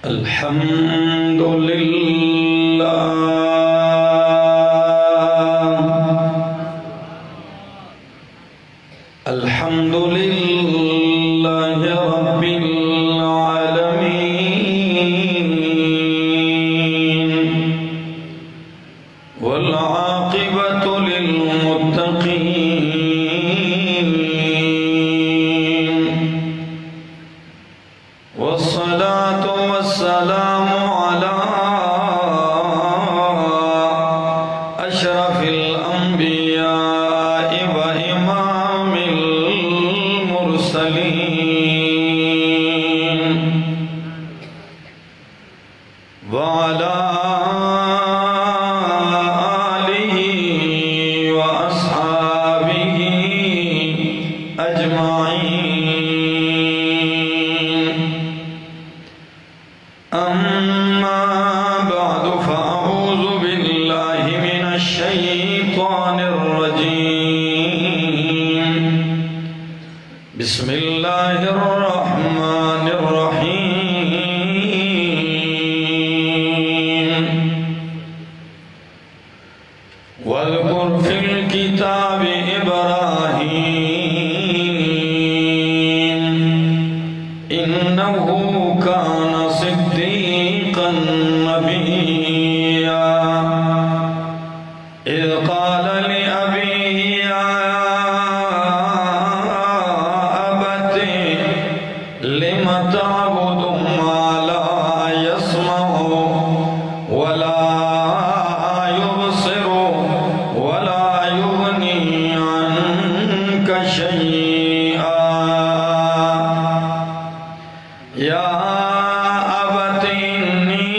الحمد لله الحمد لله رب العالمين والعاقبة للمتقين والصلاة والسلام على أشرف الأنبياء وإمام المرسلين وعلى آله وأصحابه أجمعين. أما بعد فأعوذ بالله من الشيطان الرجيم. بسم الله الرحمن الرحيم. واذكر في الكتاب إبراهيم إنه كان صديقا نبيا إذ قال لأبيه يا أبت لم تعبد ما لا يسمع ولا يبصر ولا يغني عنك شيئا يا أبت إني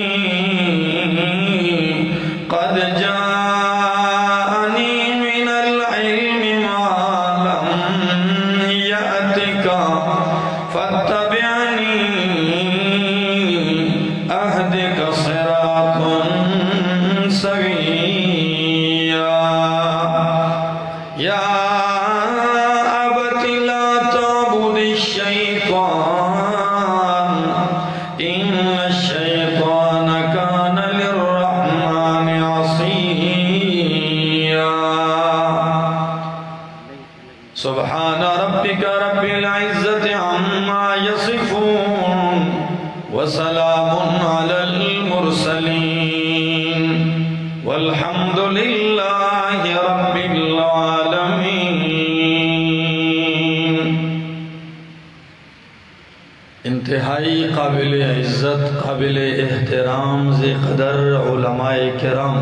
قد جاءني من العلم ما لم يأتك فاتبعني أهدك صراطا سويا يا أبت لا تعبد الشيطان إن الشيطان كان للرحمن عصيا. سبحان ربك رب العزة عما يصفون وسلام على المرسلين والحمد لله رب العالمين. انتہائی قابل عزت قابل احترام ذی قدر علماء کرام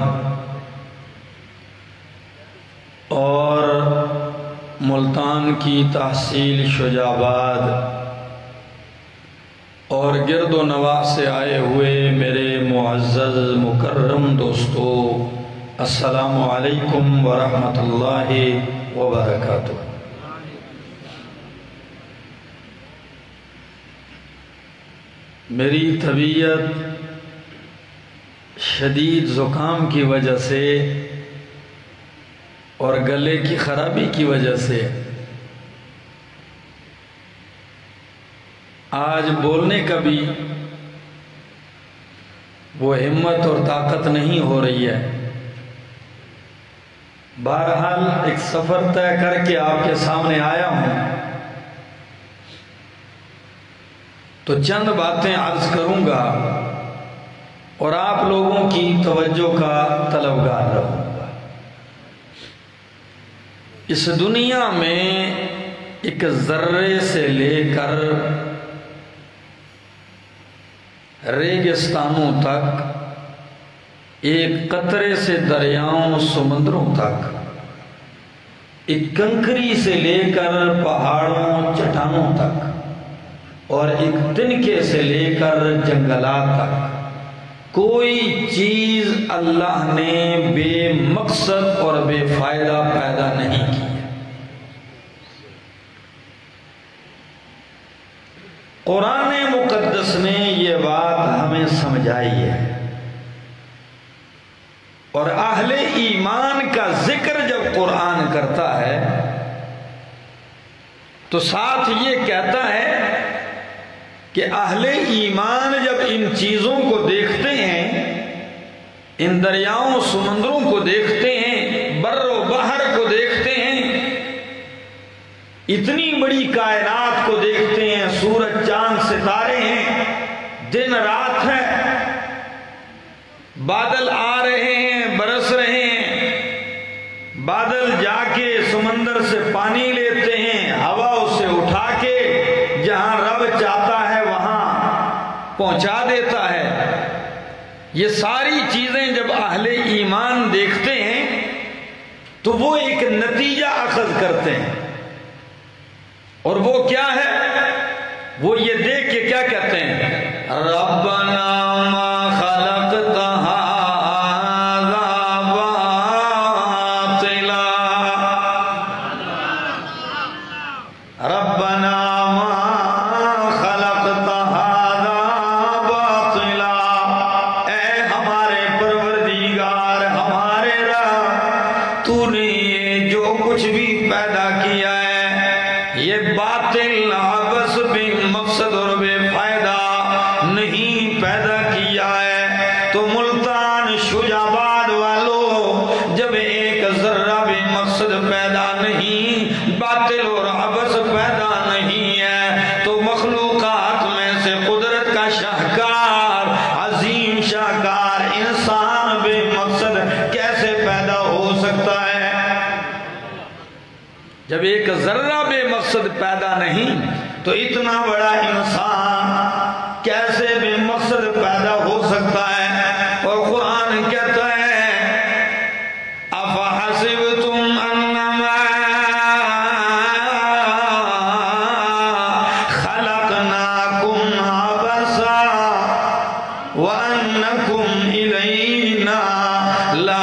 اور ملتان کی تحصیل شجاعباد اور گرد و نواح سے آئے ہوئے میرے معزز مکرم دوستو، السلام علیکم ورحمۃ اللہ وبرکاتہ. میری طبیعت شدید زکام کی وجہ سے اور گلے کی خرابی کی وجہ سے آج بولنے کا بھی وہ ہمت اور طاقت نہیں ہو رہی ہے. بہرحال ایک سفر طے کر کے آپ کے سامنے آیا ہوں تو چند باتیں عرض کروں گا اور آپ لوگوں کی توجہ کا طلبگار رہوں گا. اس دنیا میں ایک ذرے سے لے کر ریگستانوں تک، ایک قطرے سے دریاؤں سمندروں تک، ایک کنکری سے لے کر پہاڑوں چٹانوں تک اور ایک تنکے سے لے کر جنگلات تک کوئی چیز اللہ نے بے مقصد اور بے فائدہ پیدا نہیں کی ہے. قرآن مقدس نے یہ بات ہمیں سمجھائی ہے اور اہل ایمان کا ذکر جب قرآن کرتا ہے تو ساتھ یہ کہتا ہے کہ اہل ایمان جب ان چیزوں کو دیکھتے ہیں، ان دریاؤں سمندروں کو دیکھتے ہیں، بر و بحر کو دیکھتے ہیں، اتنی بڑی کائنات کو دیکھتے ہیں، سورج چاند ستارے ہیں، دن رات ہے، بادل آ رہے ہیں، برس رہے ہیں، بادل جا کے سمندر سے پانی لیتے ہیں، ہوا اسے اٹھا کے جہاں رب چاہتا ہے وہاں پہنچا دیتا ہے۔ یہ ساری چیزیں جب اہل ایمان دیکھتے ہیں تو وہ ایک نتیجہ اخذ کرتے ہیں، اور وہ کیا ہے؟ وہ یہ دیکھ کے کیا کہتے ہیں؟ ربنا ما خلقت هذا باطلا، ربنا ما خلقت هذا باطلا، اے ہمارے پروردگار، ہمارے رب، تو نے یہ جو کچھ بھی پیدا کیا ہے یہ باطل، عبث، بے مقصد اور بے فائدہ نہیں پیدا کیا ہے۔ تو ملتان شجاباد والو، جب ایک ذرہ بے مقصد پیدا نہیں، باطل اور عبث پیدا نہیں ہے، تو مخلوقات میں سے قدرت کا شاہکار، عظیم شاہکار انسان بے مقصد کیسے پیدا ہو سکتا ہے؟ جب ایک ذرہ بے مقصد پیدا نہیں تو اتنا بڑا انسان کیسے بے مقصد پیدا ہو سکتا ہے؟ اور قرآن کہتا ہے افحسبتم انما خلقناکم عبثا وانکم الینا لا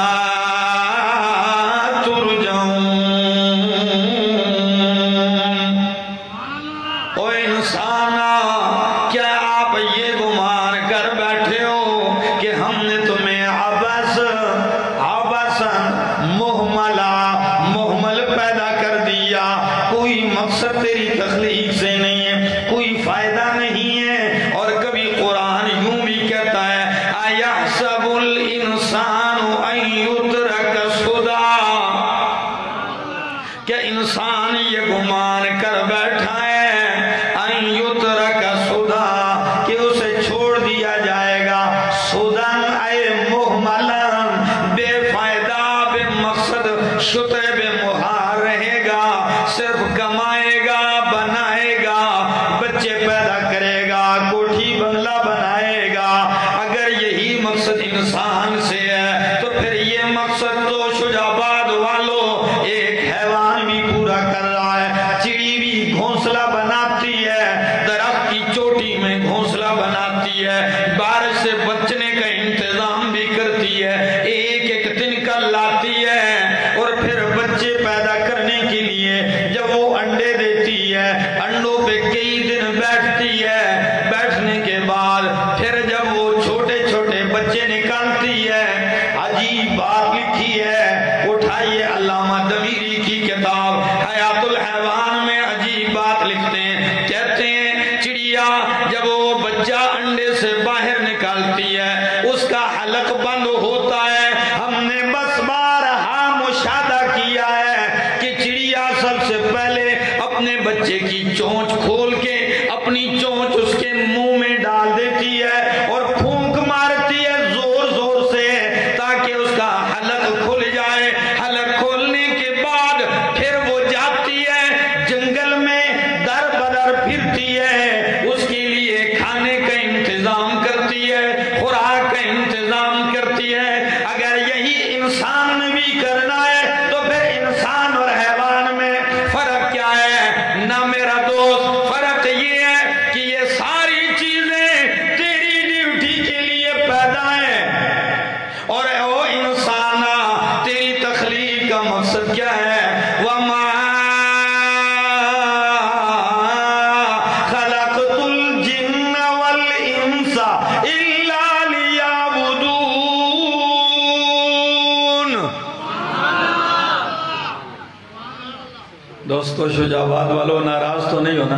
دوستو شجاعت والو ناراض تو نہیں ہونا؟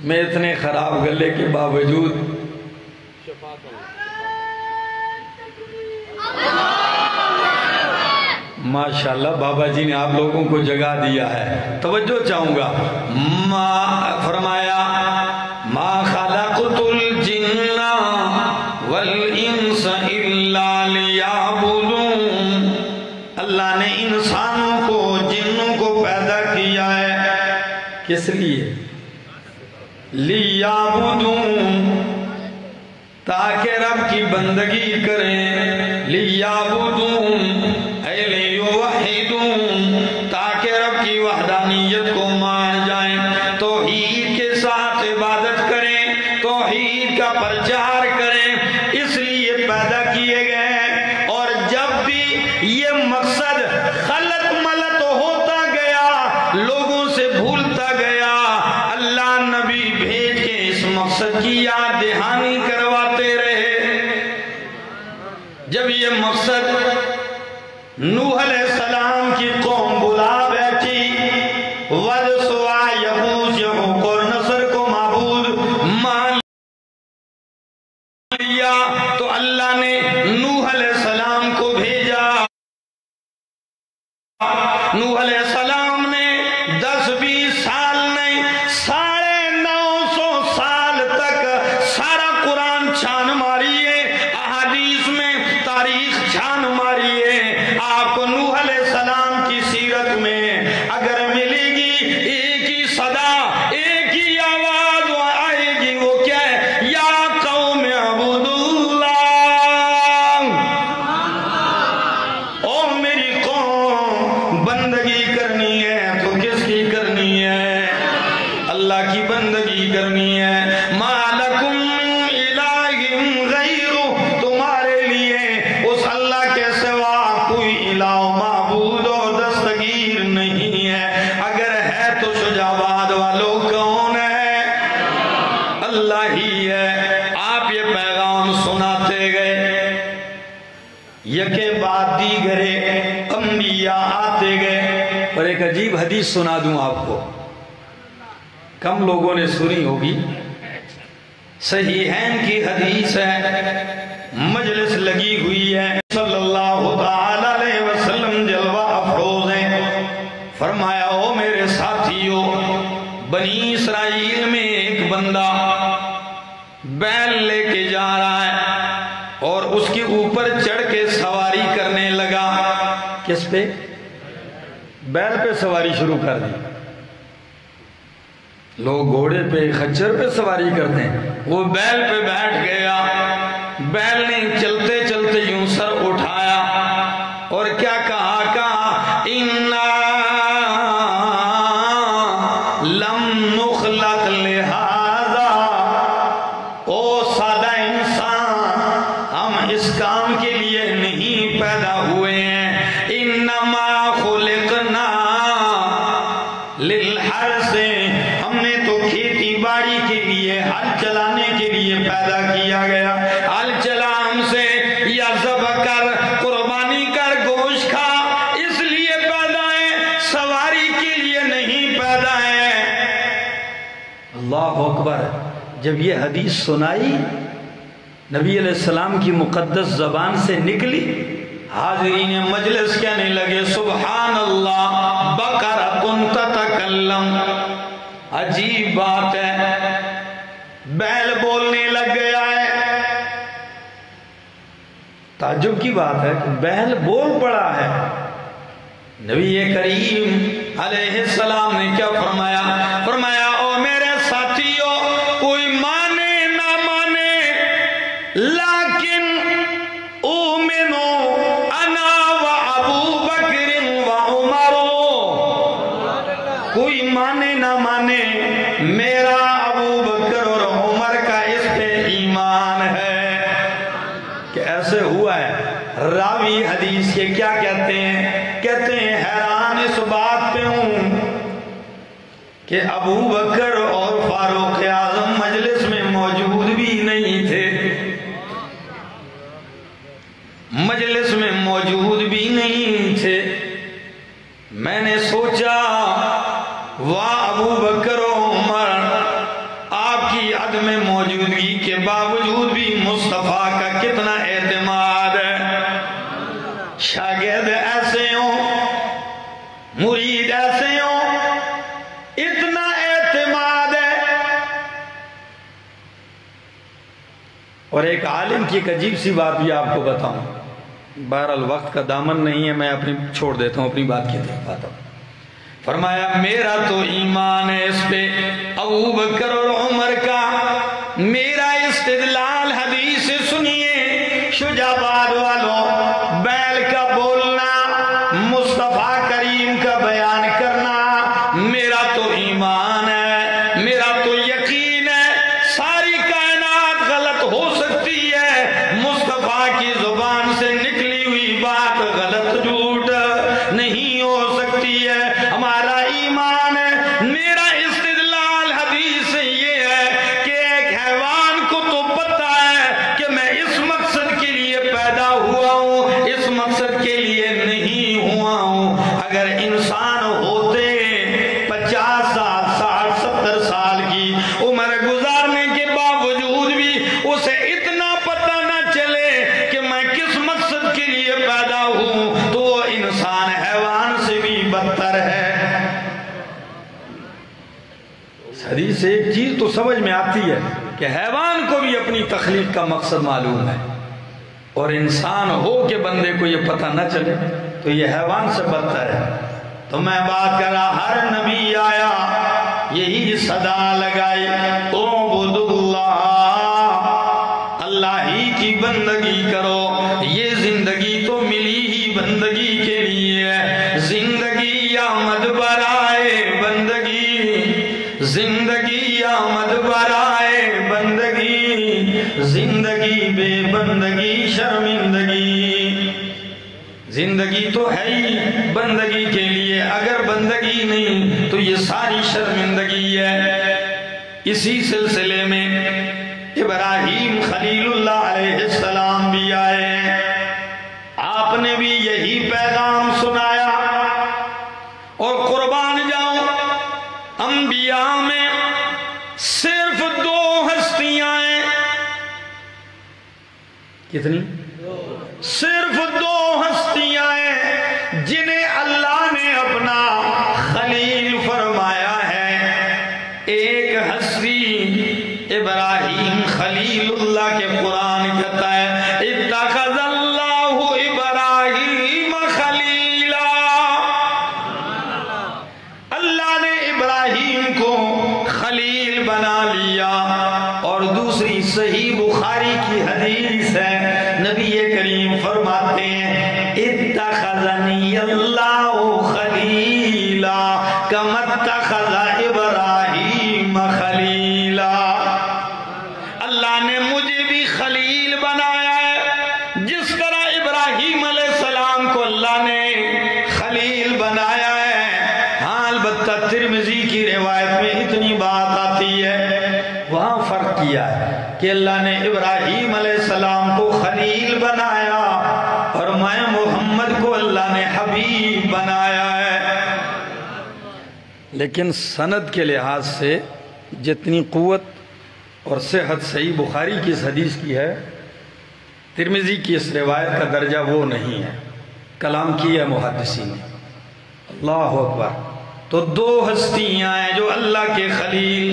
میں اتنے خراب گلے کے باوجود ماشاءاللہ بابا جی نے آپ لوگوں کو جگہ دیا ہے. توجہ چاہوں گا. فرمایا ما خلقت الجن والانس الا لیعبدون. اللہ نے انسانوں کو جنوں کو پیدا کیا ہے کس لیے؟ لیعبدون، تاکہ رب کی بندگی کریں. لیعبدون اے لیوحدون، تاکہ رب کی وحدانیت کو مان جائیں، توحید کے ساتھ عبادت کریں، توحید کا پرچار کریں. اس لیے پیدا کیے گئے ہیں. اور جب بھی یہ مقصد خلط ملط ہوتا گیا، لوگوں سے بھولتا گیا، اللہ نبی بھیج کے اس مقصد کی یاد دہانی کرواتے رہے. جب یہ مقصد نوح علیہ السلام کی قوم بلا بیٹھی، ود سوا یبوس یعوق اور نصر کو معبود مان لیا، تو اللہ نے نوح علیہ السلام کو بھیجا. نوح علیہ السلام نے 10-20 سال نہیں 950 سال تک سارا قرآن چھان ماری ہے، احادیث میں تاریخ چھان ماری ہے. آپ کو نوح علیہ السلام کی سیرت میں اگر ملے گی ایک ہی صدا، ایک ہی آواز آئے گی، وہ کیا ہے؟ یا قوم اعبدوا اللہ. او میری قوم، بندگی کرنی ہے تو کس کی کرنی ہے؟ اللہ کی بندگی کرنی ہے. ما لکم من الہ غیر، تمہارے لیے اس اللہ کے سوا کوئی الہ معبود اور دستگیر نہیں ہے. اگر ہے تو شجاعت والوں کون ہے؟ اللہ ہی ہے. آپ یہ پیغام سناتے گئے، یکے بعد دیگرے انبیاء آتے گئے. اور ایک عجیب حدیث سنا دوں آپ کو، کم لوگوں نے سنی ہوگی. صحیحین کی حدیث ہے، مجلس لگی ہوئی ہے، صلی اللہ تعالی علیہ وسلم جلوہ افروز ہیں. فرمایا او میرے ساتھیو، بنی اسرائیل میں ایک بندہ بیل لے کے جا رہا ہے اور اس کے اوپر چڑھ کے سواری کرنے لگا. کس پہ؟ بیل پہ سواری شروع کر دی. لوگ گھوڑے پہ خچر پہ سواری کرتے ہیں، وہ بیل پہ بیٹھ گیا. بیل نے چلتے چلتے یوں سر اٹھایا اور کیا کہا؟ اِنَّا لَمْ نُخْلَقْ لِهَذَا. او سادہ انسان، ہم اس کام کے لیے نہیں پیدا ہوئے ہیں. اِنَّمَا خُلِقْنَا لِلْحَرْثِ، ہم نے تو کھیتی باڑی کے لیے، ہل چلانے کے لیے پیدا کیا گیا. ہل چلا ہم سے، یا ذبح کر، قربانی کر، گوشت کھا، اس لیے پیدا ہے، سواری کے لیے نہیں پیدا ہے. اللہ اکبر. جب یہ حدیث سنائی، نبی علیہ السلام کی مقدس زبان سے نکلی، حاضرین مجلس کہنے لگے سبحان اللہ، بقرۃ تتکلم. عجیب بات ہے، بیل بولنے لگ گیا ہے. تعجب کی بات ہے کہ بیل بول پڑا ہے. نبی کریم علیہ السلام نے کیا فرمایا؟ فرمایا او میرے ساتھیو، کوئی مانے نہ مانے، لیکن اومنو انا و ابو بکر و عمر. کوئی مانے نہ مانے، میرا ابو بکر اور عمر کا اس پہ ایمان ہے. کہ ایسے ہوا ہے. راوی حدیث کے کیا کہتے ہیں؟ کہتے ہیں حیران اس بات پہ ہوں کہ ابو بکر اور فاروق اعظم مجلس میں موجود بھی نہیں تھے. مجلس میں موجود بھی نہیں تھے. میں نے سوچا واہ ابو بکر و عمر، کی عدم موجودگی کے باوجود بھی مصطفیٰ کا کتنا اعتماد ہے. شاگرد ایسے ہوں، مرید ایسے ہوں، اتنا اعتماد ہے. اور ایک عالم کی ایک عجیب سی بات بھی آپ کو بتاؤں، بہرحال وقت کا دامن نہیں ہے، میں اپنی چھوڑ دیتا ہوں، اپنی بات کی طرف آتا ہوں. فرمایا میرا تو ایمان ہے اس پہ ابو بکر اور عمر کا. میرا استدلال حدیث سنیے، شجاباد والوں، بیل کا بولنا، مصطفیٰ کریم کا بیان کرنا، میرا تو ایمان ہے، میرا تو یقین ہے. ساری کائنات غلط ہو سکتی ہے، مصطفیٰ کی زبان سے نکلی ہوئی بات غلط جھوٹ نہیں ہو سکتی ہے. ہمارا ایمان ہے. میرا استدلال حدیث سے یہ ہے کہ ایک حیوان کو تو پتہ ہے کہ میں اس مقصد کے لیے پیدا ہوا ہوں، اس مقصد کے لیے نہیں ہوا ہوں. اگر انسان ہوتے 50 سال 60 70 سال کی عمر گزارنے کے باوجود بھی اسے اتنا پتہ نہ چلے کہ میں کس مقصد کے لیے پیدا ہوں، تو وہ انسان حیوان سے بھی بدتر ہے. حدیث سے ایک چیز تو سمجھ میں آتی ہے کہ حیوان کو بھی اپنی تخلیق کا مقصد معلوم ہے، اور انسان ہو کہ بندے کو یہ پتہ نہ چلے تو یہ حیوان سے بدتر ہے. تو میں بات کر رہا، ہر نبی آیا یہی صدا لگائی، اعبد اللہ، اللہ ہی کی بندگی کرو. یہ زندگی تو ملی ہی بندگی کے لیے ہے. زندگی آمد برائے بندگی، زندگی آمد برائے بندگی، زندگی بے بندگی شرمندگی. زندگی تو ہے ہی بندگی کے لیے، اگر بندگی نہیں تو یہ ساری شرمندگی ہے. اسی سلسلے میں ابراہیم خلیل اللہ علیہ السلام بھی آئے، آپ نے بھی یہی پیغام سنایا. اور قربان جاؤں، انبیاء میں صرف 2 ہستیاں ہیں. کتنی؟ صرف 2 ہستیاں ہیں جنہیں اللہ نے اپنا خلیل فرمایا ہے. ایک ہستی ابراہیم خلیل اللہ کے قرآن کہتا ہے اتخذ اللہ ابراہیم خلیلا. اللہ نے ابراہیم کو خلیل بنا لیا. اور دوسری صحیح بخاری کی حدیث ہے، نبی کریم فرماتے ہیں اتخذنی اللہ خلیلا کما اتخذ ابراہیم خلیلا. اللہ نے مجھے بھی خلیل بنایا ہے، جس طرح ابراہیم علیہ السلام کو اللہ نے خلیل بنایا ہے. ہاں البتہ ترمذی کی روایت میں اتنی بات آتی ہے، وہاں فرق کیا ہے کہ اللہ نے ابراہیم علیہ السلام کو خلیل بنایا اور میں محمد کو اللہ نے حبیب بنایا ہے. لیکن سند کے لحاظ سے جتنی قوت اور صحت صحیح بخاری کی اس حدیث کی ہے، ترمذی کی اس روایت کا درجہ وہ نہیں ہے. کلام کیا محدثین نے. اللہ اکبر. تو 2 ہستیاں ہیں جو اللہ کے خلیل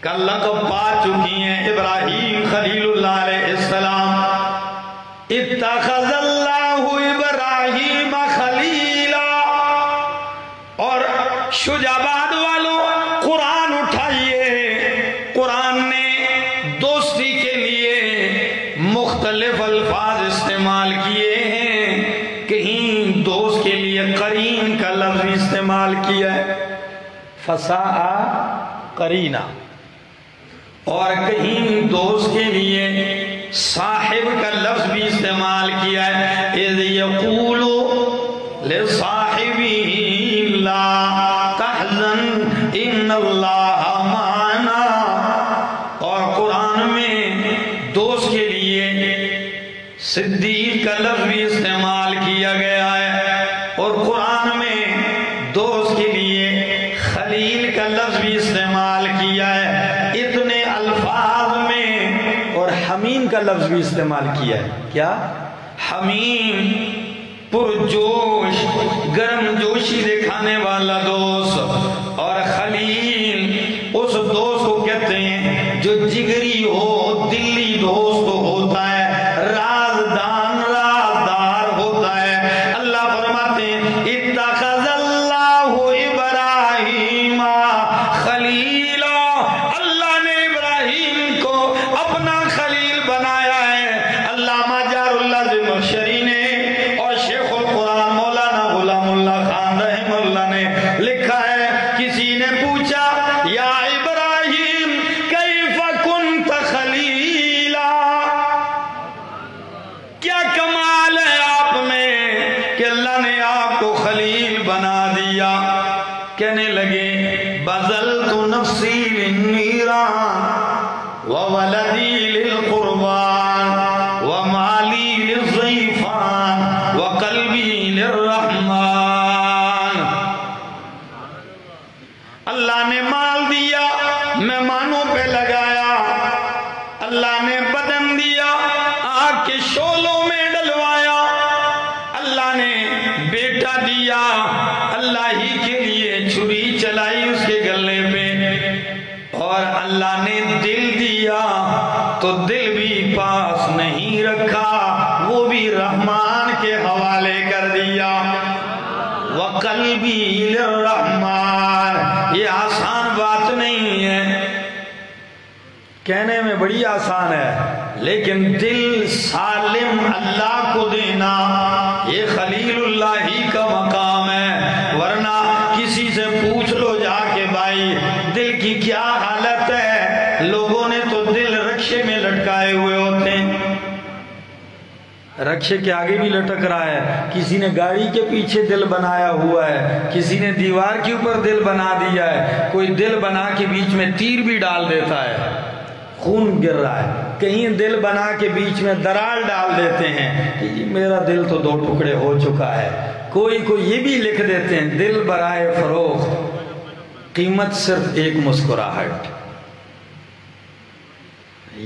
کا لقب پا چکی ہیں. ابراہیم خلیل اللہ علیہ السلام، اتخذ اللہ ابراہیم خلیلا. اور شجاباد والوں، قرآن اٹھائیے، قرآن نے دوستی کے لیے مختلف الفاظ استعمال کیے ہیں. کہیں دوست کے لیے قرین کا لفظ استعمال کیا ہے، فساء قرینہ، اور کہیں دوست کے لیے صاحب کا لفظ بھی استعمال کیا ہے. اذ یقول لصاحبہ لا تحزن ان اللہ معنا. اور قرآن میں دوست کے لیے صدیق کا لفظ بھی استعمال کیا گیا ہے، اور قرآن میں دوست کے لیے خلیل کا لفظ بھی استعمال کیا ہے. حمیم کا لفظ بھی استعمال کیا ہے. کیا؟ حمیم، پرجوش، گرم جوشی دکھانے والا دوست. اور خلیل اس دوست کو کہتے ہیں جو جگری ہو، دلی دوست ہوتا ہے، رازدار ہوتا ہے. اللہ فرماتے ہیں اتخذ اللہ ابراہیم خلیلا، اللہ نے ابراہیم کو اپنا خلیل بنایا ہے. علامہ جار اللہ زمخشری نے اور شیخ القرآن مولانا غلام اللہ خان رحمہ اللہ نے لکھا ہے، کسی نے پوچھا یا ابراہیم کیف کنت خلیلا، کیا کمال ہے آپ میں کہ اللہ نے آپ کو خلیل بنا دیا. کہنے لگے بذلت نفسی للنیران وولدی للقربان ومالی للضیفان وقلبی للرحمن. اللہ نے مال دیا، مہمانوں پہ لگایا. اللہ نے بدن دیا، آگ کے شعلوں میں ڈلوایا. اللہ نے بیٹا دیا، اللہ ہی کے لیے چھری چلائی اس کے گلے پہ. اور اللہ نے دل دیا تو دل بھی پاس نہیں رکھا، وہ بھی رحمان کے حوالے کر دیا. وقلبی للرحمن، یہ آسان بات نہیں ہے، کہنے میں بڑی آسان ہے، لیکن دل سالم اللہ کو دینا یہ خلیل اللہ ہی کا مقام ہے. ورنہ کسی سے پوچھ لو جا کے بھائی دل کی کیا حالت ہے، لوگوں نے تو دل رکشے میں لٹکائے ہوئے ہوتے ہیں، رکشے کے آگے بھی لٹک رہا ہے، کسی نے گاڑی کے پیچھے دل بنایا ہوا ہے، کسی نے دیوار کے اوپر دل بنا دیا ہے، کوئی دل بنا کے بیچ میں تیر بھی ڈال دیتا ہے، خون گر رہا ہے. کہیں دل بنا کے بیچ میں درار ڈال دیتے ہیں کہ جی میرا دل تو 2 ٹکڑے ہو چکا ہے. کوئی یہ بھی لکھ دیتے ہیں دل برائے فروخت، قیمت صرف 1 مسکراہٹ.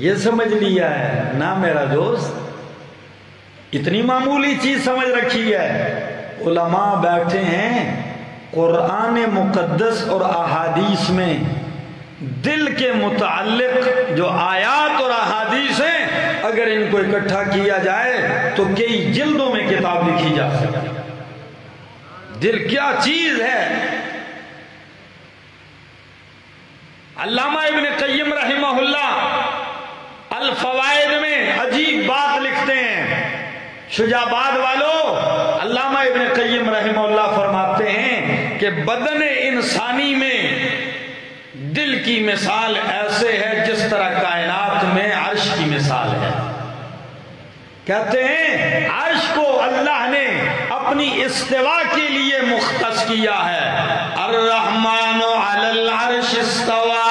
یہ سمجھ لیا ہے نا میرا دوست، اتنی معمولی چیز سمجھ رکھی ہے. علماء بیٹھے ہیں قرآن مقدس اور احادیث میں دل کے متعلق جو آیات اور احادیث ہیں، اگر ان کو اکٹھا کیا جائے تو کئی جلدوں میں کتاب لکھی جا سکتی. دل کیا چیز ہے. علامہ ابن قیم رحمہ اللہ الفوائد میں عجیب بات لکھتے ہیں. شجاباد والو، علامہ ابن قیم رحمہ اللہ فرماتے ہیں کہ بدن انسانی میں دل کی مثال ایسے ہے جس طرح کائنات میں عرش کی مثال ہے. کہتے ہیں عرش کو اللہ نے اپنی استوا کے لیے مختص کیا ہے. الرحمن علی العرش استوا،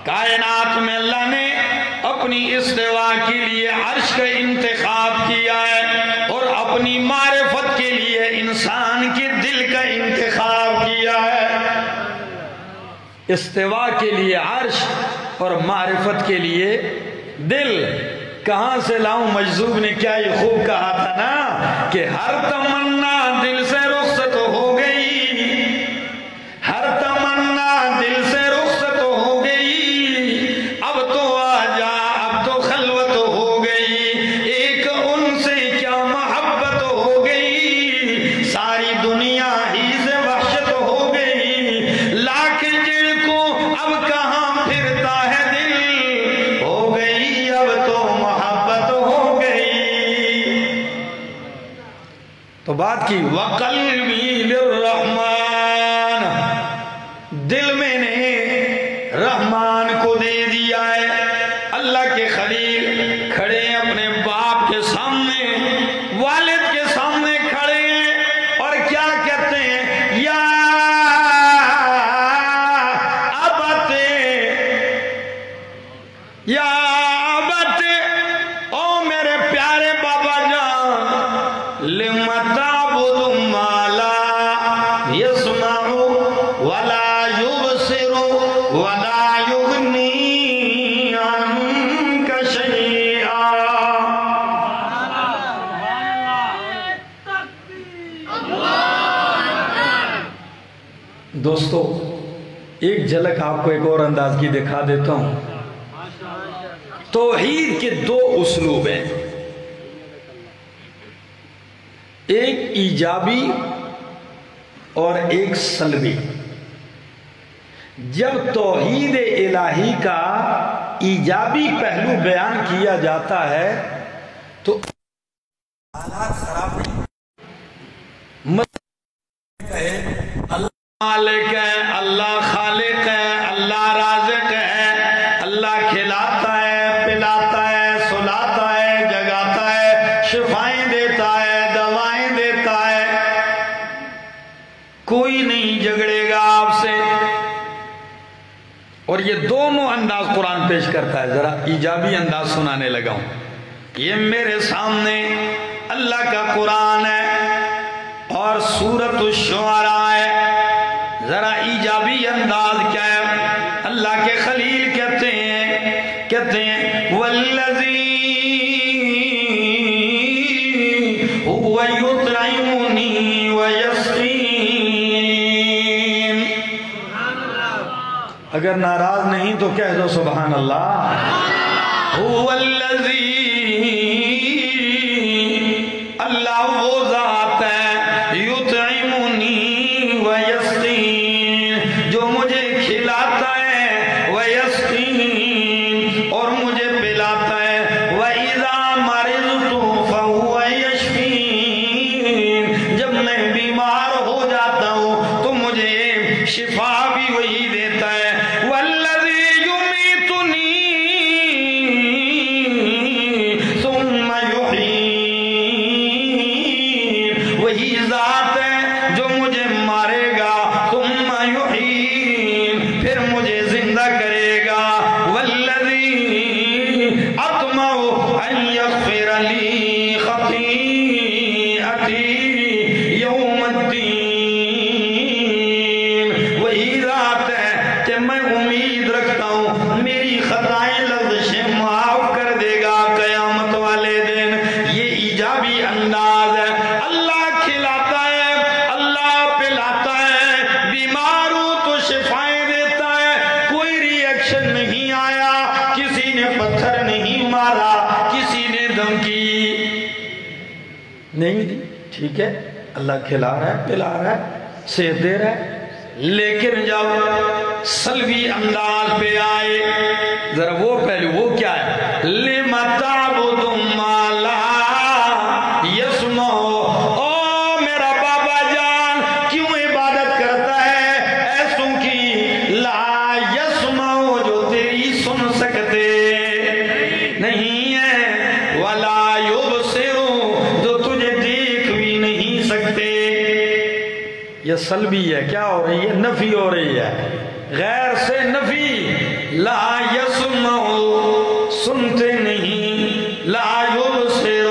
کائنات میں اللہ نے اپنی استوا کے لیے عرش کا انتخاب کیا ہے اور اپنی معرفت کے لیے انسان کے دل کا انتخاب کیا ہے. استوا کے لیے عرش اور معرفت کے لیے دل. کہاں سے لاؤں؟ مجذوب نے کیا یہ خوب کہا تھا نا کہ ہر تمنا دل سے رخصت ہو گئی، ہر تمنا دل سے رخصت ہو گئی، اب تو آجا اب تو خلوت ہو گئی، ایک ان سے کیا محبت ہو گئی، ساری دنیا ہی سے وحشت ہو گئی، لاکھ جڑکوں اب کہاں پھرتا ہے دل، ہو گئی اب تو محبت ہو گئی. تو بات کی وَقَلْبِي لِلرَّحْمَانِ، دل میں نے رحمان کو دے دیا ہے. اللہ کے خلیل کھڑے ہیں اپنے باپ کے سامنے، والد کے سامنے کھڑے ہیں اور کیا کہتے ہیں؟ یا ابتے، یا ابتے، او میرے پیارے بابا جان، لم تعبد ما لا يسمع ولا يبصر ولا يغني عنك دوستو ایک جھلک آپ کو ایک اور انداز کی دکھا دیتا ہوں. توحید کے دو اسلوب ہیں، ایک ایجابی اور ایک سلبی. جب توحید الہی کا ایجابی پہلو بیان کیا جاتا ہے تو حالات خراب نہیں. اللہ مالک ہے، اللہ خالق ہے، اللہ رازق ہے، اللہ کھلاتا ہے، پلاتا ہے، سلاتا ہے، جگاتا ہے، شفائیں دیتا ہے، دوائیں دیتا ہے. کوئی نہیں جھگڑے گا آپ سے. اور یہ دونوں انداز قرآن پیش کرتا ہے. ذرا ایجابی انداز سنانے لگا ہوں. یہ میرے سامنے اللہ کا قرآن ہے اور سورۃ الشعراء ہے. ذرا ایجابی انداز کیا ہے؟ اللہ کے خلیل کہتے ہیں والذی هو یطعمنی ویسقین. اگر ناراض نہیں تو کہہ دو سبحان اللہ. هو الذی، اللہ وہ ذات ہے، یطعمنی ویسقین، جو مجھے کھلاتا ہے، ویسقین، اور مجھے پلاتا ہے. وَإِذَا مَرِضْتُ فَهُوَ يَشْفِينِ، جب میں بیمار ہو جاتا ہوں تو مجھے شفا بھی وہی دیتا ہے. وَالَّذِي يُمِيتُنِي ثُمَّ يُحْيِينِ، وہی ذات ہے جو مجھے مارے گا، ثُمَّ يُحْيِينِ، پھر مجھے زندہ کرے گا. وَالَّذِي أَطْمَعُ أَن يَغْفِرَ لِي خَطِيئَتِي يَوْمَ الدِّينِ، وہی ذات ہے کہ میں امید رکھتا ہوں میری خطائیں لغزشیں معاف کر دے گا قیامت والے دن. یہ ایجابی انداز ہے. اللہ کھلاتا ہے، اللہ پلاتا ہے، بیمار ہوں تو شفائیں دیتا ہے. کوئی ریئیکشن نہیں آیا، کسی نے پتھر نہیں مارا، کسی نے دھمکی نہیں دی. ٹھیک ہے، اللہ کھلا رہا ہے، پلا رہا ہے، صحت دے رہا ہے. لیکن جب سلبی انداز پہ آئے، ذرا وہ پہلو وہ کیا ہے؟ لِمَ تَعْبُدُ مَا لَا يَسْمَعُ، او میرا بابا جان کیوں عبادت کرتا ہے ایسوں کی لا يَسْمَعُ، جو تیری سن سکتے نہیں ہے، وَلَا يُبْصِرُ، جو تجھے دیکھ بھی نہیں سکتے. یہ سلبی ہے. کیا ہو رہی ہے؟ نفی ہو رہی ہے. غیر سے نفی. لا یسمع، سنتے نہیں. لا یبصر،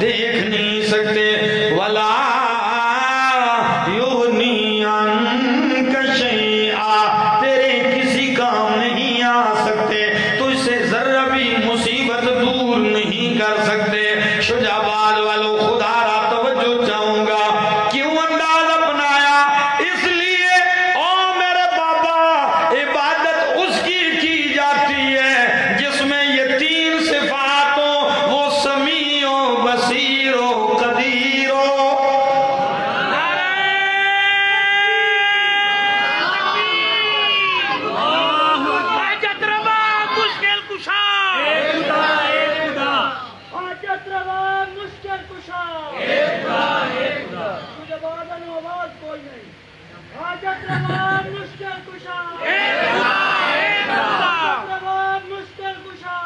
دیکھ نہیں سکتے. ولا یغنی عنک شیئا، تیرے کسی کام نہیں آ سکتے. تجھ سے ذرہ بھی مصیبت دور نہیں کر سکتے. شجاباد والوں خدا را توجہ چاہوں گا. کیوں انداز اپنایا؟ اس لیے او میرے بابا عبادت اس کی جاتی ہے جس میں یہ تین صفات ہوں، وہ سمیع و بصیر و قدیر ہو. حاجت روا مشکل کشا، حاجت روا مشکل کشا، تجھے بادل و آواز کوئی نہیں. حاجت روا مشکل کشا، حاجت روا مشکل کشا،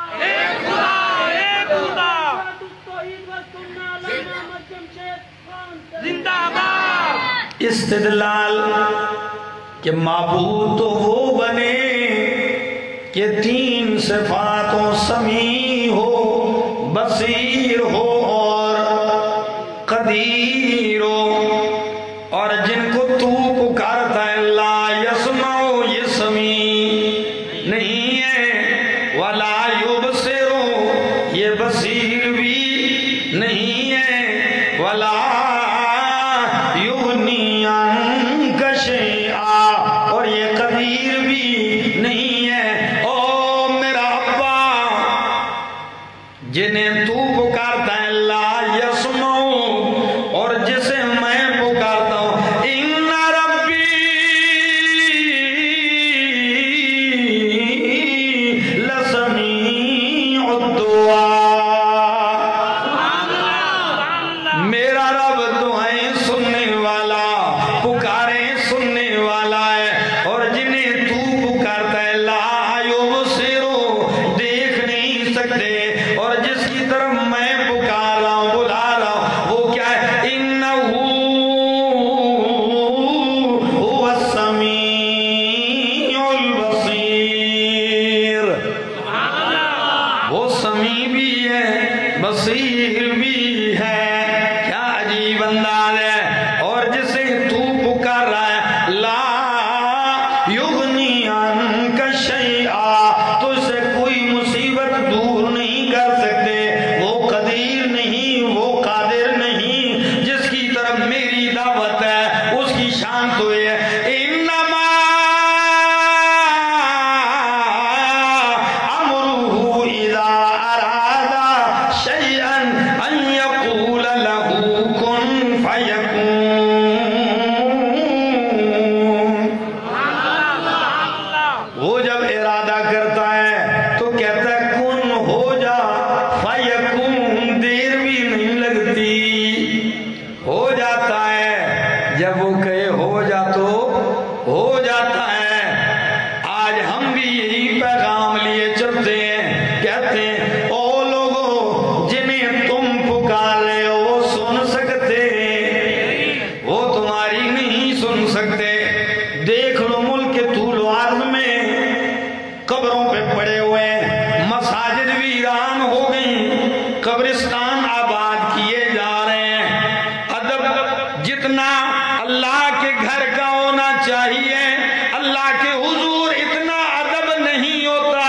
زندہ باد. استدلال کہ معبود تو وہ بنے کہ تین صفاتوں سمیع ہو، بصیر ہو اور قدیر ہو. اور جن کو تو پکارتا ہے لا یسمع، یہ سمیع نہیں ہے. ولا یبصر، یہ بصیر بھی نہیں ہے. ولا یغنی عنک شیئا، بھی نہیں ہے۔ او میرا ابا جنہیں تو پکارتا ہے لا یسمعو، اور جسے میں پکارتا ہوں ان ربی لسمیع الدعاء، میرا رب دعائیں سننے والا، پکاریں سننے والا ہے۔ اور جنہیں تو پکارتا ہے لا یبصرو، دیکھ نہیں سکتے، اور جس کی طرف میں پکار رہا ہوں بلا رہا ہوں وہ کیا ہے؟ انہو هو السمیع البصیر، وہ سمیع بھی ہے بصیر بھی ہے۔ کیا عجیب انداز ہے۔ اور جسے تو پکار رہا ہے لا یغنی عنک شیئا، تو اسے کوئی مصیبت دور نہیں کر سکتے، وہ قدیر نہیں، وہ قادر نہیں۔ جس کی طرف میری دعوت ہے اس کی شان تو یہ ہے انما امرہ اذا اراد شیئا ان یقول له کن فیکون۔ وہ جب ارادہ کرتا ہے تو کہتا ہے کن ہو جا، فیکون، دیر بھی نہیں لگتی، ہو جاتا ہے۔ جب وہ کہے ہو جا تو ہو جاتا ہے۔ آج ہم بھی یہی پیغام لیے چلتے ہیں، کہتے ہیں او لوگوں جنہیں تم پکار رہے ہو وہ سن سکتے ہیں، وہ تمہاری نہیں سن سکتے۔ دیکھ لو ملک کے طول و عرض میں قبروں پہ پڑے ہوئے ہیں، مساجد ویران ہو گئی، قبرستان آباد کیے جا رہے ہیں۔ ادب جتنا اللہ کے گھر کا ہونا چاہیے، اللہ کے حضور اتنا ادب نہیں ہوتا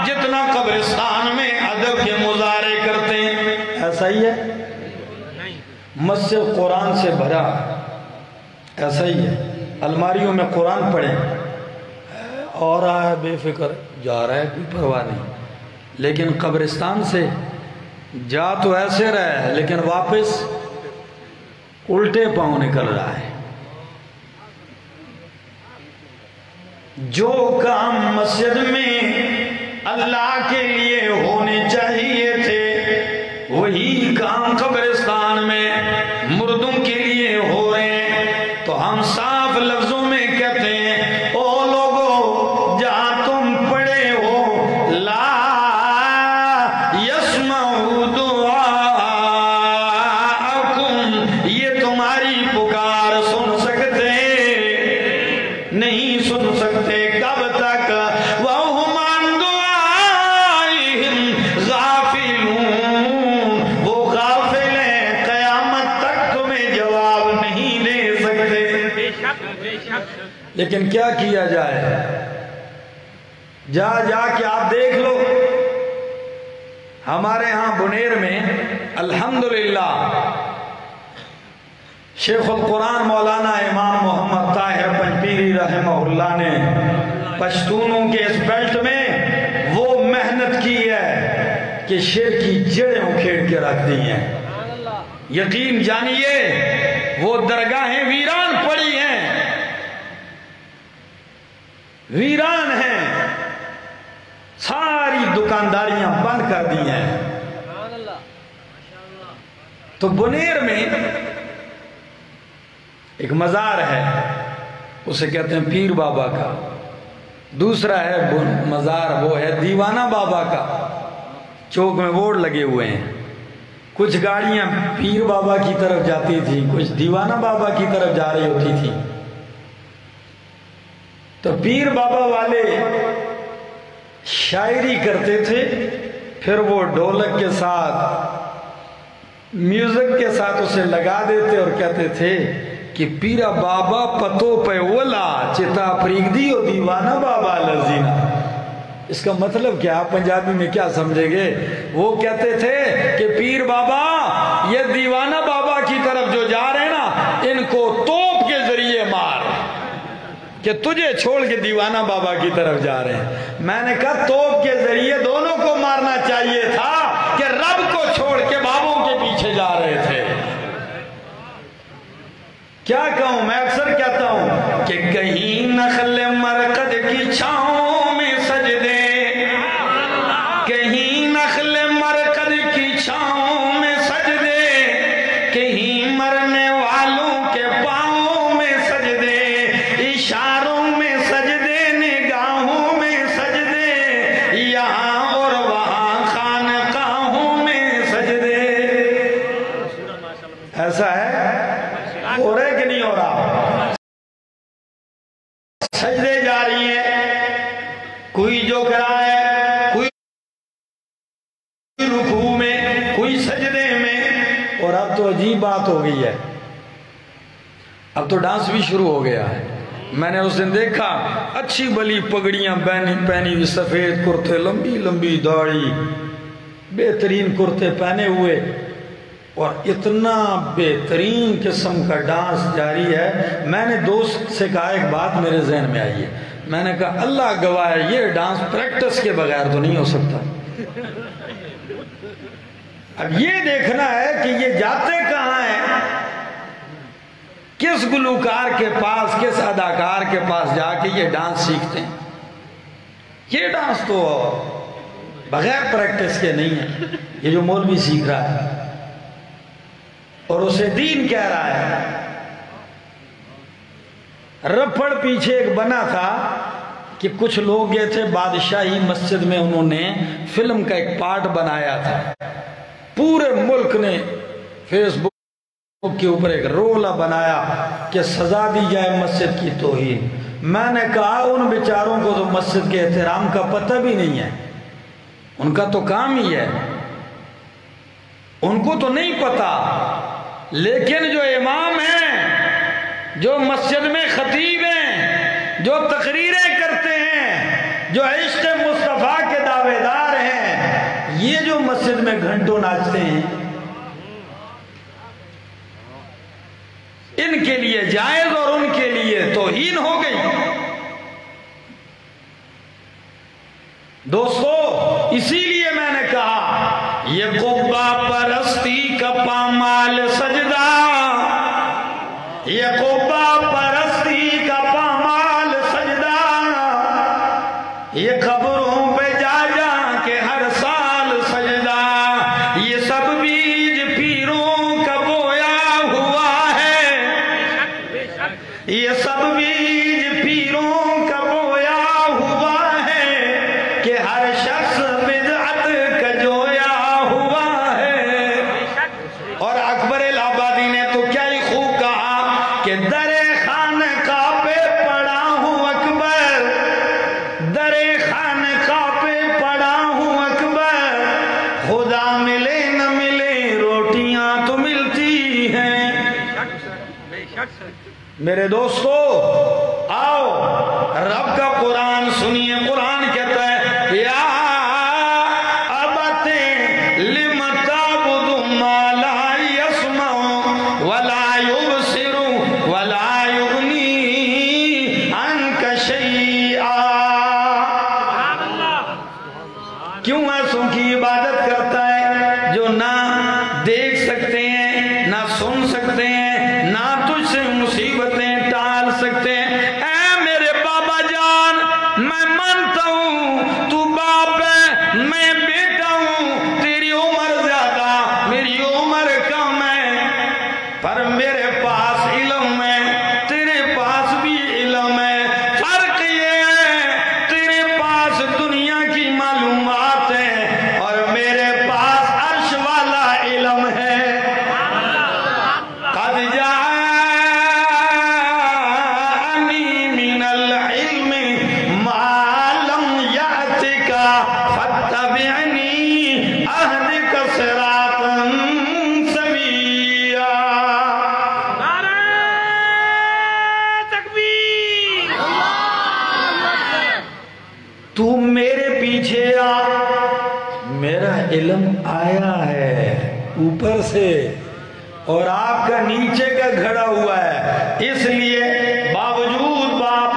جتنا قبرستان میں ادب کے مظاہرے کرتے ہیں۔ ایسا ہی ہے، مسجد قرآن سے بھرا، ایسا ہی ہے۔ الماریوں میں قرآن پڑھیں، اور رہا ہے بے فکر جا رہا ہے، کوئی پرواہ نہیں، لیکن قبرستان سے جا تو ایسے رہا ہے لیکن واپس الٹے پاؤں نکل رہا ہے۔ جو کام مسجد میں اللہ کے لیے ہونے چاہیے تھے وہی کام قبرستان میں مردوں کے لیے ہو رہے ہیں۔ تو ہم صاف لفظوں میں کہتے ہیں او لوگوں جہاں تم پڑے ہو لا یسمع دعاءکم، یہ تمہاری پکار سن سکتے نہیں، سن سکتے۔ کب تک؟ وَهُمْ عَنْ دُعَائِهِمْ غَافِلُونَ، وہ غافل ہیں، قیامت تک تمہیں جواب نہیں دے سکتے۔ لیکن کیا کیا جائے؟ جا کے آپ دیکھ لو، ہمارے ہاں بنیر میں الحمدللہ شیخ القرآن مولانا امام محمد طاہر پنجپیری رحمہ اللہ نے پشتونوں کے اس بیلٹ میں وہ محنت کی ہے کہ شیر کی جڑیں اکھیڑ کے رکھ دی ہیں۔ یقین جانیے وہ درگاہیں ویران پڑی ہیں، ویران ہیں، ساری دکانداریاں بند کر دی ہیں۔ تو بنیر میں ایک مزار ہے، اسے کہتے ہیں پیر بابا کا، دوسرا ہے مزار وہ ہے دیوانہ بابا کا، چوک میں بورڈ لگے ہوئے ہیں، کچھ گاڑیاں پیر بابا کی طرف جاتی تھی، کچھ دیوانہ بابا کی طرف جا رہی ہوتی تھی۔ تو پیر بابا والے شاعری کرتے تھے، پھر وہ ڈھولک کے ساتھ میوزک کے ساتھ اسے لگا دیتے اور کہتے تھے کہ پیرا بابا پتو پہ ولا چتا پریگ دی و دیوانہ بابا لذینا۔ اس کا مطلب کیا؟ پنجابی میں کیا سمجھے گے؟ وہ کہتے تھے کہ پیر بابا یہ دیوانہ بابا کی طرف جو جا رہے ہیں نا ان کو توپ کے ذریعے مار۔ کہ تجھے چھوڑ کے دیوانہ بابا کی طرف جا رہے ہیں. میں نے کہا توپ کے ذریعے دونوں کو مارنا چاہیے تھا کہ رب کو چھوڑ کے بابوں کے پیچھے جا رہے تھے. کیا کہوں، میں اکثر کہتا ہوں کہ کہیں نخل مرقد کی چھاؤں میں سجدے، کہیں نخل مرقد کی چھاؤں میں سجدے، کہیں مرنے والوں کے پاؤں میں سجدے، اشاروں میں سجدے، نگاہوں میں سجدے، یہاں اور وہاں خانقاہوں میں سجدے. ایسا ہے؟ ہو رہے کہ نہیں ہو رہا؟ سجدے جا رہی ہیں، کوئی جو کرا ہے، کوئی رکوع میں، کوئی سجدے میں. اور اب تو عجیب بات ہو گئی ہے، اب تو ڈانس بھی شروع ہو گیا ہے. میں نے اس دن دیکھا اچھی بلی پگڑیاں پہنی ہوئی، سفید کرتے، لمبی لمبی داڑھی، بہترین کرتے پہنے ہوئے، اور اتنا بہترین قسم کا ڈانس جاری ہے. میں نے دوست سے کہا ایک بات میرے ذہن میں آئی ہے، میں نے کہا اللہ گواہ ہے یہ ڈانس پریکٹس کے بغیر تو نہیں ہو سکتا. اب یہ دیکھنا ہے کہ یہ جاتے کہاں ہیں، کس گلوکار کے پاس، کس اداکار کے پاس جا کے یہ ڈانس سیکھتے ہیں. یہ ڈانس تو بغیر پریکٹس کے نہیں ہے، یہ جو مولوی سیکھ رہا ہے اور اسے دین کہہ رہا ہے. رپڑ پیچھے ایک بنا تھا کہ کچھ لوگ گئے تھے بادشاہی مسجد میں، انہوں نے فلم کا ایک پارٹ بنایا تھا. پورے ملک نے فیس بک کے اوپر ایک رولا بنایا کہ سزا دی جائے مسجد کی توہین. میں نے کہا ان بیچاروں کو تو مسجد کے احترام کا پتہ بھی نہیں ہے، ان کا تو کام ہی ہے، ان کو تو نہیں پتا. لیکن جو امام ہیں، جو مسجد میں خطیب ہیں، جو تقریریں کرتے ہیں، جو عشق مصطفیٰ کے دعوے دار ہیں، یہ جو مسجد میں گھنٹوں ناچتے ہیں، ان کے لیے جائز اور ان کے لیے توہین ہو گئی. دوستو اسی لیے میں نے کہا یہ قبہ پرستی کا پامال سجدہ، یہ قبہ پرستی کا پامال سجدہ، یہ قبروں پہ جا جا کے ہر سال سجدہ، یہ سب بیج پیروں کا بویا ہوا ہے، یہ سب بیج پیروں کا بویا ہوا ہے کہ ہر شخص بدعت کا جویا ہوا ہے. اور اکبر الہٰبادی نے تو کیا ہی خوب کہا کہ در خانقاہ پہ پڑا ہوں اکبر، در خانقاہ پہ پڑا ہوں اکبر، خدا ملے نہ ملے روٹیاں تو ملتی ہیں. میرے دوستو آؤ رب کا قرآن سنیے. قرآن کہتا ہے یا ابت لم تعبد ما لا يسمع ولا يبصر ولا يغني عنك شيئا. کیوں ایسوں کی عبادت کرتا ہے جو نہ دیکھ سکتے ہیں، نہ سن سکتے ہیں، نہ تجھ سے مصیبتیں ٹال سکتے ہیں. اے میرے بابا جان، میں مانتا ہوں تو باپ ہے، میں بیٹا ہوں، تیری عمر زیادہ میری عمر کم ہے، پر میرے پاس علم ہے، تیرے پاس بھی علم ہے. فرق یہ ہے تیرے پاس دنیا کی معلومات ہے اور میرے پاس عرش والا علم ہے. قد جاءنی من العلم ما لم یأتک فاتبعنی اہدک صراطا سویا. نعرہ تکبیر! تو میرے پیچھے آ، میرا علم آیا ہے اوپر سے اور آپ کا نیچے کا گھڑا ہوا ہے. اس لیے باوجود باپ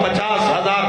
50,000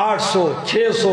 800, 600,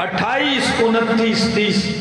28, 29, 30,